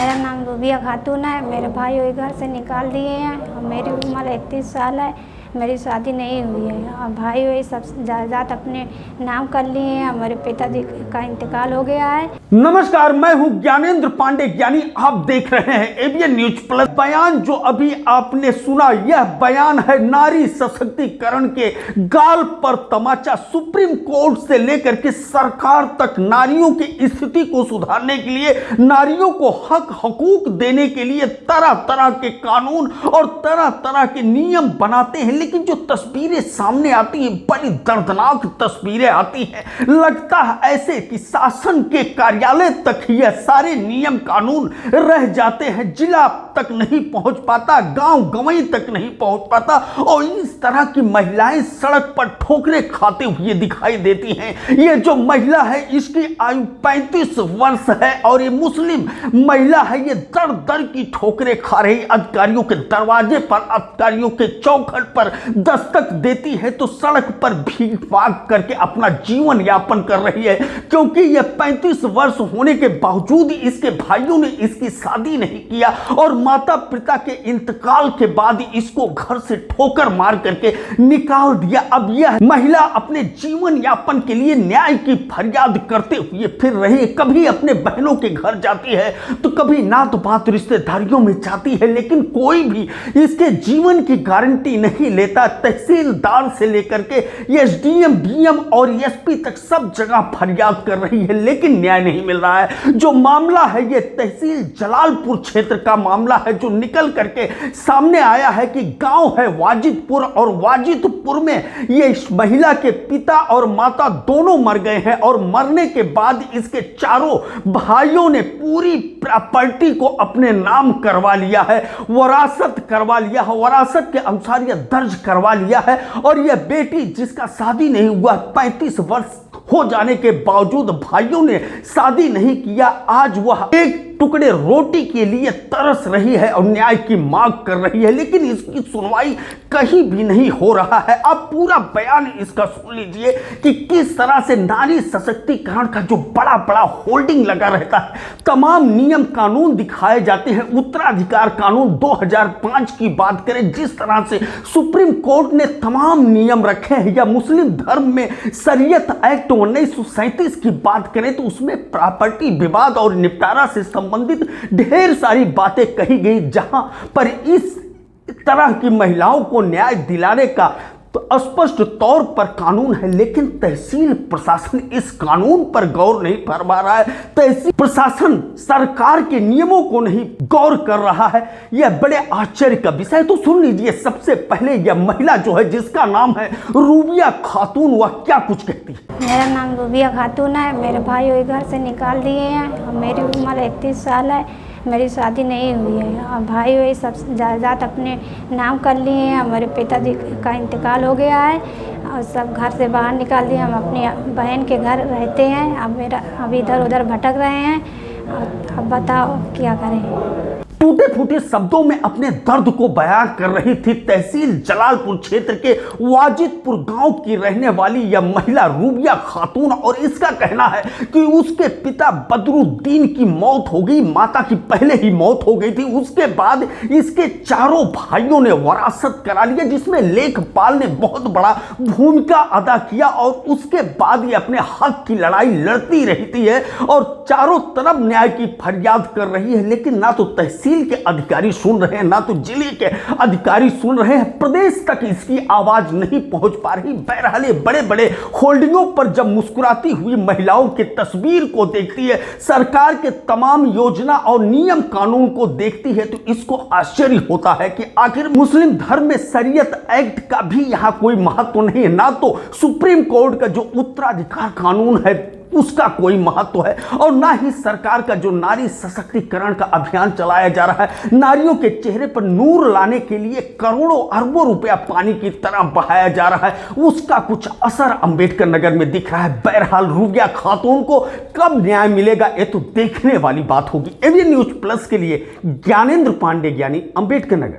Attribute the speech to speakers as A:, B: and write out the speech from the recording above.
A: मेरा नाम रूबिया खातून है। मेरे भाई वो घर से निकाल दिए हैं और मेरी उम्र 31 साल है। मेरी शादी नहीं हुई है और भाई वही सब जायदाद अपने नाम कर लिए हैं। हमारे पिताजी का इंतकाल हो गया है।
B: नमस्कार, मैं हूं ज्ञानेंद्र पांडे ज्ञानी। आप देख रहे हैं एबीएन न्यूज प्लस। बयान जो अभी आपने सुना, यह बयान है नारी सशक्तिकरण के गाल पर तमाचा। सुप्रीम कोर्ट से लेकर के सरकार तक नारियों की स्थिति को सुधारने के लिए, नारियों को हक हकूक देने के लिए तरह तरह के कानून और तरह तरह के नियम बनाते हैं। लेकिन जो तस्वीरें सामने आती हैं, बड़ी दर्दनाक तस्वीरें आती हैं। लगता है ऐसे कि शासन के कार्यालय तक यह सारे नियम कानून रह जाते हैं, जिला तक नहीं पहुंच पाता, गांव गंवई तक नहीं पहुंच पाता और इस तरह की महिलाएं सड़क पर ठोकरें खाते हुए दिखाई देती हैं। ये जो महिला है, इसकी आयु 35 वर्ष है और ये मुस्लिम महिला है। ये दर दर की ठोकरें खा रही, अधिकारियों के दरवाजे पर, अधिकारियों के चौखट पर दस्तक देती है तो सड़क पर भीख मांग करके अपना जीवन यापन कर रही है। क्योंकि यह 35 वर्ष होने के बावजूद इसके भाइयों ने इसकी शादी नहीं किया और माता पिता के इंतकाल के बाद इसको घर से ठोकर मार करके निकाल दिया। अब यह महिला अपने जीवन यापन के लिए न्याय की फरियाद करते हुए फिर रही है। कभी अपने बहनों के घर जाती है तो कभी नात बात रिश्तेदारियों में जाती है, लेकिन कोई भी इसके जीवन की गारंटी नहीं लेता। तहसीलदार से लेकर के एसडीएम, डीएम और एसपी तक सब जगह फरियाद कर रही है, लेकिन न्याय नहीं मिल रहा है। जो मामला है ये तहसील जलालपुर क्षेत्र का मामला है, जो निकल करके सामने आया है कि गांव है वाजिदपुर और वाजिदपुर में ये इस महिला के पिता और माता दोनों मर गए हैं और मरने के बाद इसके चारों भाइयों ने पूरी प्रॉपर्टी को अपने नाम करवा लिया है, वरासत करवा लिया है, वरासत के अनुसार यह दर्ज करवा लिया है। और यह बेटी जिसका शादी नहीं हुआ, 35 वर्ष हो जाने के बावजूद भाइयों ने शादी नहीं किया, आज वह एक टुकड़े रोटी के लिए तरस रही है और न्याय की मांग कर रही है, लेकिन इसकी सुनवाई कहीं भी नहीं हो रहा है। आप पूरा बयान इसका सुन लीजिए कि किस तरह से नारी सशक्तिकरण का जो बड़ा बड़ा होल्डिंग लगा रहता है, तमाम नियम कानून दिखाए जाते हैं। उत्तराधिकार कानून 2005 की बात करें, जिस तरह से सुप्रीम कोर्ट ने तमाम नियम रखे हैं, या मुस्लिम धर्म में शरीयत एक्ट 1937 की बात करें तो उसमें प्रॉपर्टी विवाद और निपटारा से संबंधित ढेर सारी बातें कही गई, जहां पर इस तरह की महिलाओं को न्याय दिलाने का तो स्पष्ट तौर पर कानून है। लेकिन तहसील प्रशासन इस कानून पर गौर नहीं फरमा रहा है। तहसील प्रशासन सरकार के नियमों को नहीं गौर कर रहा है। यह बड़े आश्चर्य का विषय। तो सुन लीजिए, सबसे पहले यह महिला जो है, जिसका नाम है रूबिया खातून, वह क्या कुछ कहती है।
A: मेरा नाम रूबिया खातून है। मेरे भाई वो घर से निकाल दिए हैं और मेरी उम्र 31 साल है। मेरी शादी नहीं हुई है और भाई वही सब जायदाद अपने नाम कर लिए हैं। हमारे पिताजी का इंतकाल हो गया है और सब घर से बाहर निकाल दिए। हम अपनी बहन के घर रहते हैं। अब इधर उधर भटक रहे हैं। अब बताओ क्या करें।
B: टूटे फूटे शब्दों में अपने दर्द को बयान कर रही थी तहसील जलालपुर क्षेत्र के वाजिदपुर गांव की रहने वाली यह महिला रूबिया खातून। और इसका कहना है कि उसके पिता बदरुद्दीन की मौत हो गई, माता की पहले ही मौत हो गई थी। उसके बाद इसके चारों भाइयों ने वरासत करा लिया, जिसमें लेखपाल ने बहुत बड़ा भूमिका अदा किया और उसके बाद ये अपने हक की लड़ाई लड़ती रहती है और चारों तरफ न्याय की फरियाद कर रही है। लेकिन ना तो तहसील के अधिकारी सुन रहे हैं, ना तो जिले के अधिकारी सुन रहे हैं, प्रदेश तक इसकी आवाज नहीं पहुंच पा रही। बहरहाल ये बड़े बड़े होल्डिंगों पर जब मुस्कुराती हुई महिलाओं की तस्वीर को देखती है, सरकार के तमाम योजना और नियम कानून को देखती है, तो इसको आश्चर्य होता है कि आखिर मुस्लिम धर्म में शरीयत एक्ट का भी यहां कोई महत्व नहीं है, ना तो सुप्रीम कोर्ट का जो उत्तराधिकार कानून है उसका कोई महत्व है, और ना ही सरकार का जो नारी सशक्तिकरण का अभियान चलाया जा रहा है, नारियों के चेहरे पर नूर लाने के लिए करोड़ों अरबों रुपया पानी की तरह बहाया जा रहा है, उसका कुछ असर अंबेडकर नगर में दिख रहा है। बहरहाल रूबिया खातून को कब न्याय मिलेगा, ये तो देखने वाली बात होगी। एबीएन न्यूज प्लस के लिए ज्ञानेंद्र पांडे ज्ञानी, अंबेडकर नगर।